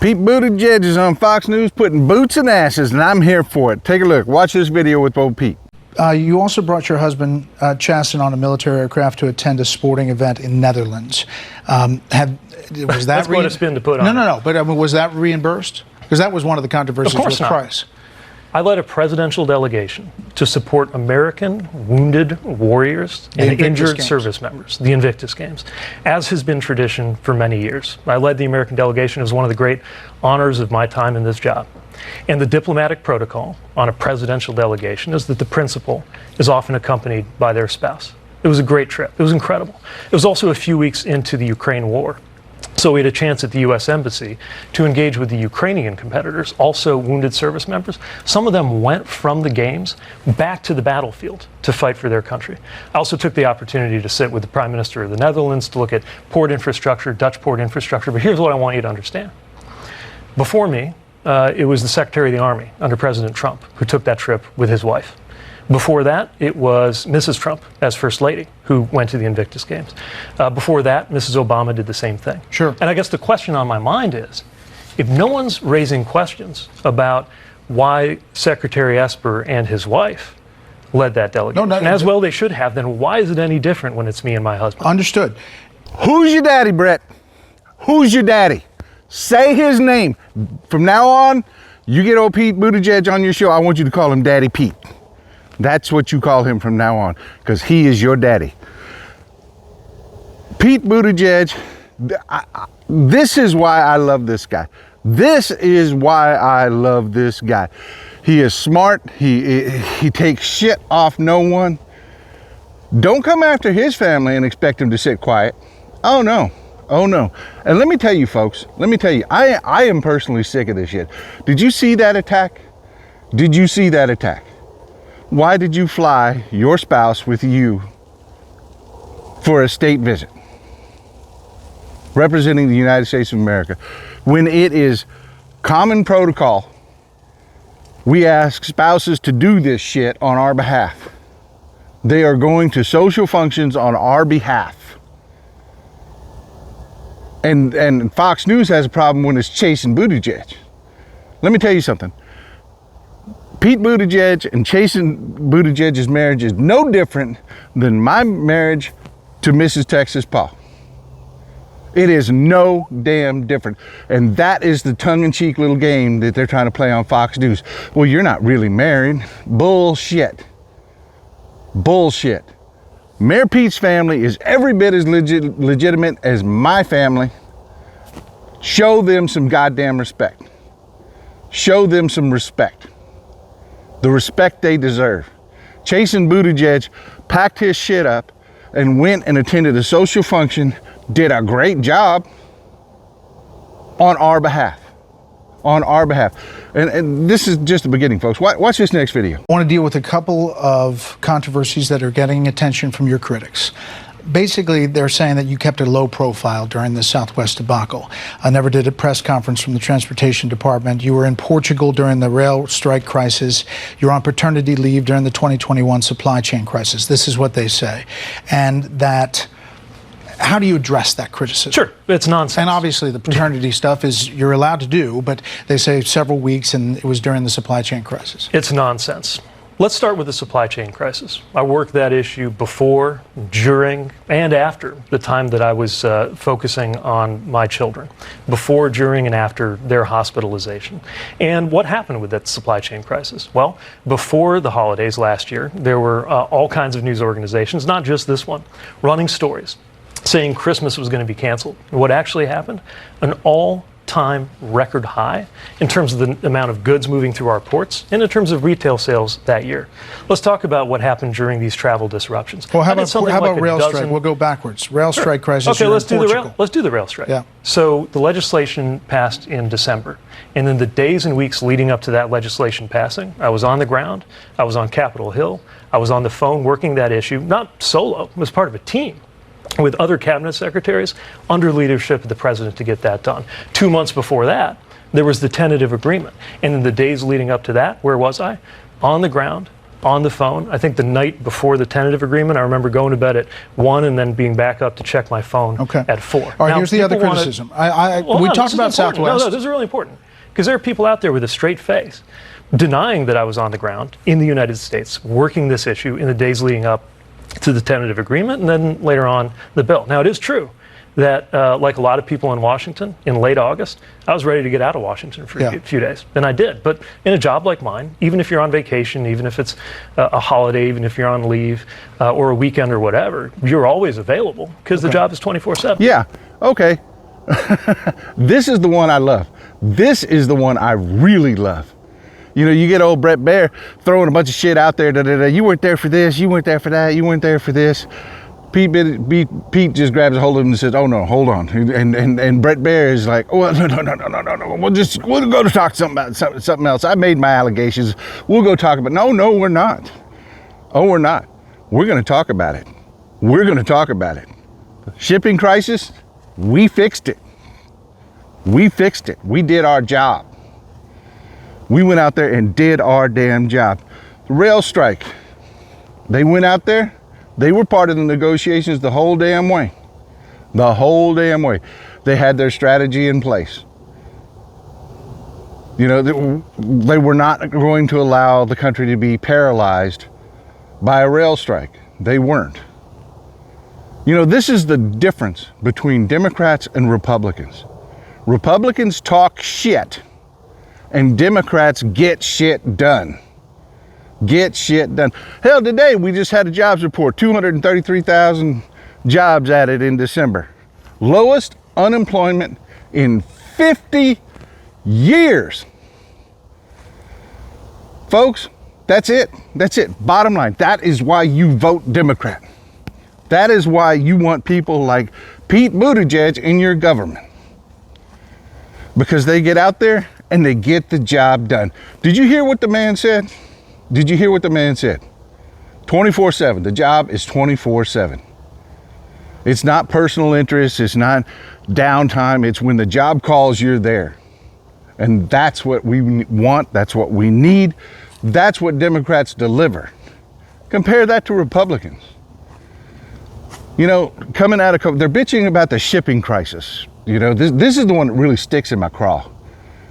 Pete Buttigieg is on Fox News putting boots in asses, and I'm here for it. Take a look. Watch this video with old Pete. You also brought your husband, Chasten, on a military aircraft to attend a sporting event in Netherlands. Was that That's quite a spin to put on. No. But was that reimbursed? Because that was one of the controversies with Price. I led a presidential delegation to support American wounded warriors and injured service members, the Invictus Games, as has been tradition for many years. I led the American delegation as one of the great honors of my time in this job. And the diplomatic protocol on a presidential delegation is that the principal is often accompanied by their spouse. It was a great trip. It was incredible. It was also a few weeks into the Ukraine war. So we had a chance at the U.S. Embassy to engage with the Ukrainian competitors, also wounded service members. Some of them went from the games back to the battlefield to fight for their country. I also took the opportunity to sit with the Prime Minister of the Netherlands to look at port infrastructure, Dutch port infrastructure. But here's what I want you to understand. Before me, it was the Secretary of the Army under President Trump who took that trip with his wife. Before that, it was Mrs. Trump as First Lady who went to the Invictus Games. Before that, Mrs. Obama did the same thing. Sure. And I guess the question on my mind is, if no one's raising questions about why Secretary Esper and his wife led that delegation, and as well they should have, then why is it any different when it's me and my husband? Understood. Who's your daddy, Bret? Who's your daddy? Say his name. From now on, you get old Pete Buttigieg on your show, I want you to call him Daddy Pete. That's what you call him from now on, because he is your daddy. Pete Buttigieg, this is why I love this guy. This is why I love this guy. He is smart. He takes shit off no one. Don't come after his family and expect him to sit quiet. Oh no. Oh no. And let me tell you folks, I am personally sick of this shit. Did you see that attack? Did you see that attack? Why did you fly your spouse with you for a state visit representing the United States of America when it is common protocol? We ask spouses to do this shit on our behalf. They are going to social functions on our behalf. And Fox News has a problem when it's chasing Buttigieg. Let me tell you something. Pete Buttigieg and Chasten Buttigieg's marriage is no different than my marriage to Mrs. Texas Paul. It is no damn different. And that is the tongue-in-cheek little game that they're trying to play on Fox News. Well, you're not really married. Bullshit. Bullshit. Mayor Pete's family is every bit as legitimate as my family. Show them some goddamn respect. Show them some respect. The respect they deserve. Chasten Buttigieg packed his shit up and went and attended a social function, did a great job on our behalf. On our behalf. And this is just the beginning, folks. Watch this next video. I want to deal with a couple of controversies that are getting attention from your critics. Basically, they're saying that you kept a low profile during the Southwest debacle. I never did a press conference from the Transportation Department. You were in Portugal during the rail strike crisis. You're on paternity leave during the 2021 supply chain crisis. This is what they say. And that, how do you address that criticism? Sure, it's nonsense. And obviously the paternity stuff is you're allowed to do, but they say several weeks and it was during the supply chain crisis. It's nonsense. Let's start with the supply chain crisis. I worked that issue before, during, and after the time that I was focusing on my children, before, during, and after their hospitalization. And what happened with that supply chain crisis? Well, before the holidays last year, there were all kinds of news organizations, not just this one, running stories saying Christmas was going to be canceled. And what actually happened? An all-time record high in terms of the amount of goods moving through our ports and in terms of retail sales that year. Let's talk about what happened during these travel disruptions. Well, how about rail strike? We'll go backwards. Rail strike crisis. Okay, let's do the rail strike. Yeah. So the legislation passed in December, and then the days and weeks leading up to that legislation passing, I was on the ground, I was on Capitol Hill, I was on the phone working that issue, not solo, I was part of a team with other cabinet secretaries under leadership of the president to get that done. 2 months before that, there was the tentative agreement. And in the days leading up to that, where was I? On the ground, on the phone. I think the night before the tentative agreement, I remember going to bed at 1 and then being back up to check my phone at 4. All right, here's the other criticism. We talked about Southwest. No, this is really important. Because there are people out there with a straight face denying that I was on the ground in the United States working this issue in the days leading up to the tentative agreement and then later on the bill. Now, it is true that, like a lot of people in Washington, in late August, I was ready to get out of Washington for a few days, and I did. But in a job like mine, even if you're on vacation, even if it's a holiday, even if you're on leave or a weekend or whatever, you're always available because the job is 24/7. Yeah, okay. This is the one I love. This is the one I really love. You know, you get old Bret Baier throwing a bunch of shit out there. You weren't there for this, you weren't there for that, you weren't there for this. Pete just grabs a hold of him and says, "Oh no, hold on." And Bret Baier is like, "Oh no. We'll go to talk about something else. I made my allegations. We'll go talk about." No, we're not. Oh, we're not. We're going to talk about it. We're going to talk about it. Shipping crisis, we fixed it. We fixed it. We did our job. We went out there and did our damn job. The rail strike. They went out there. They were part of the negotiations the whole damn way. The whole damn way. They had their strategy in place. You know, they were not going to allow the country to be paralyzed by a rail strike. They weren't. You know, this is the difference between Democrats and Republicans. Republicans talk shit, and Democrats get shit done. Get shit done. Hell, today we just had a jobs report, 233,000 jobs added in December. Lowest unemployment in 50 years. Folks, that's it. That's it. Bottom line, that is why you vote Democrat. That is why you want people like Pete Buttigieg in your government. Because they get out there and they get the job done. Did you hear what the man said? Did you hear what the man said? 24/7. The job is 24/7. It's not personal interest. It's not downtime. It's when the job calls, you're there. And that's what we want. That's what we need. That's what Democrats deliver. Compare that to Republicans. You know, coming out of COVID, they're bitching about the shipping crisis. You know, this is the one that really sticks in my craw.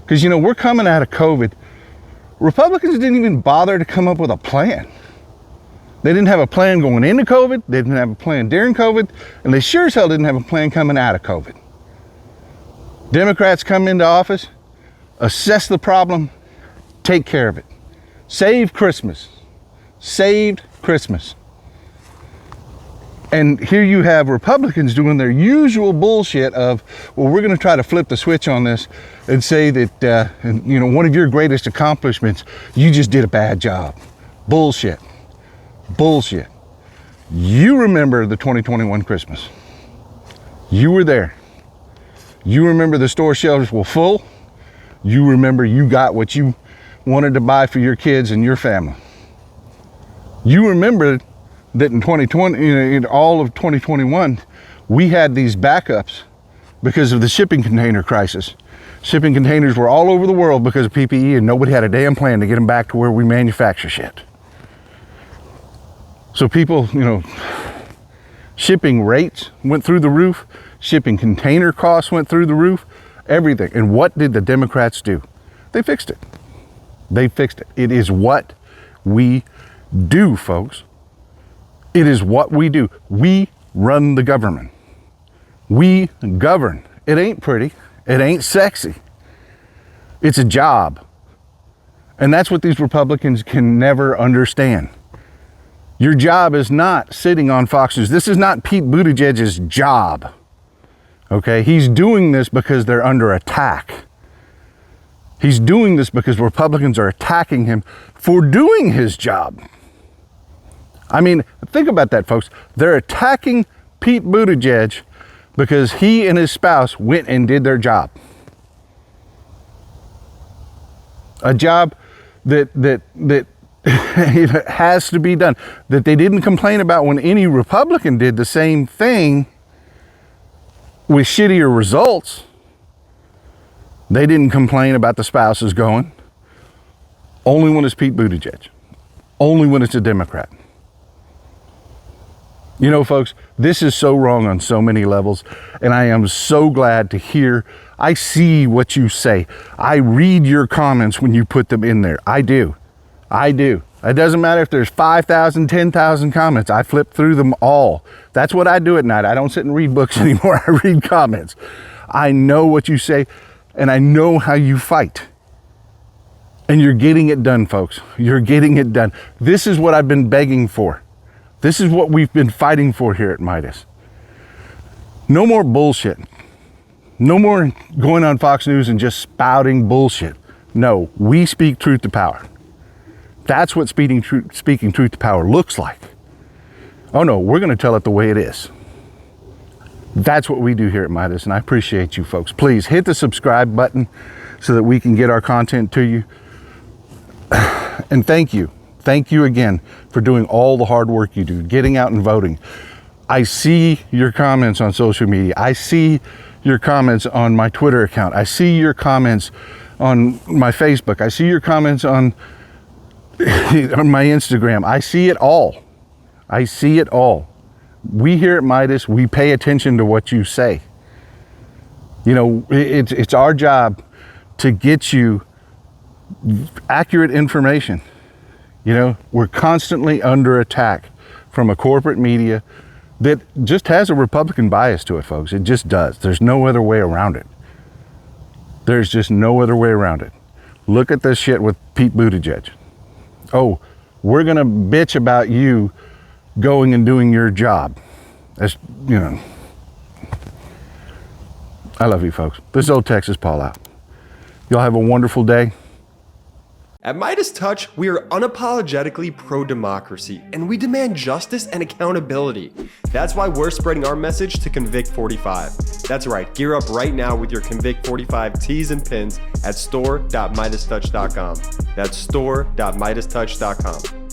Because, you know, we're coming out of COVID. Republicans didn't even bother to come up with a plan. They didn't have a plan going into COVID. They didn't have a plan during COVID. And they sure as hell didn't have a plan coming out of COVID. Democrats come into office, assess the problem, take care of it. Save Christmas. Saved Christmas. And here you have Republicans doing their usual bullshit of, well, we're going to try to flip the switch on this and say that, you know, one of your greatest accomplishments, you just did a bad job. Bullshit. Bullshit. You remember the 2021 Christmas. You were there. You remember the store shelves were full. You remember you got what you wanted to buy for your kids and your family. You remember that in 2020, you know, in all of 2021, we had these backups because of the shipping container crisis. Shipping containers were all over the world because of PPE, and nobody had a damn plan to get them back to where we manufacture shit. So people, you know, shipping rates went through the roof, shipping container costs went through the roof, everything. And what did the Democrats do? They fixed it. They fixed it. It is what we do, folks. It is what we do. We run the government. We govern. It ain't pretty. It ain't sexy. It's a job. And that's what these Republicans can never understand. Your job is not sitting on Fox News. This is not Pete Buttigieg's job. Okay? He's doing this because they're under attack. He's doing this because Republicans are attacking him for doing his job. I mean, think about that, folks. They're attacking Pete Buttigieg because he and his spouse went and did their job. A job that has to be done, that they didn't complain about when any Republican did the same thing with shittier results. They didn't complain about the spouses going. Only one is Pete Buttigieg. only when it's a Democrat. You know, folks, this is so wrong on so many levels, and I am so glad to hear. I see what you say. I read your comments when you put them in there. I do. It doesn't matter if there's 5,000, 10,000 comments. I flip through them all. That's what I do at night. I don't sit and read books anymore. I read comments. I know what you say, and I know how you fight. And you're getting it done, folks. You're getting it done. This is what I've been begging for. This is what we've been fighting for here at Meidas. No more bullshit. No more going on Fox News and just spouting bullshit. No, we speak truth to power. That's what speaking truth to power looks like. Oh no, we're going to tell it the way it is. That's what we do here at Meidas, and I appreciate you folks. Please hit the subscribe button so that we can get our content to you. And thank you. Thank you again for doing all the hard work you do, getting out and voting. I see your comments on social media. I see your comments on my Twitter account. I see your comments on my Facebook. I see your comments on my Instagram. I see it all. I see it all. We here at Meidas, we pay attention to what you say. You know, it's our job to get you accurate information. You know, we're constantly under attack from a corporate media that just has a Republican bias to it, folks. It just does. There's no other way around it. There's just no other way around it. Look at this shit with Pete Buttigieg. Oh, we're going to bitch about you going and doing your job. That's, you know. I love you, folks. This is old Texas Paul out. Y'all have a wonderful day. At MeidasTouch, we are unapologetically pro-democracy, and we demand justice and accountability. That's why we're spreading our message to Convict 45. That's right, gear up right now with your Convict 45 tees and pins at store.meidastouch.com. That's store.meidastouch.com.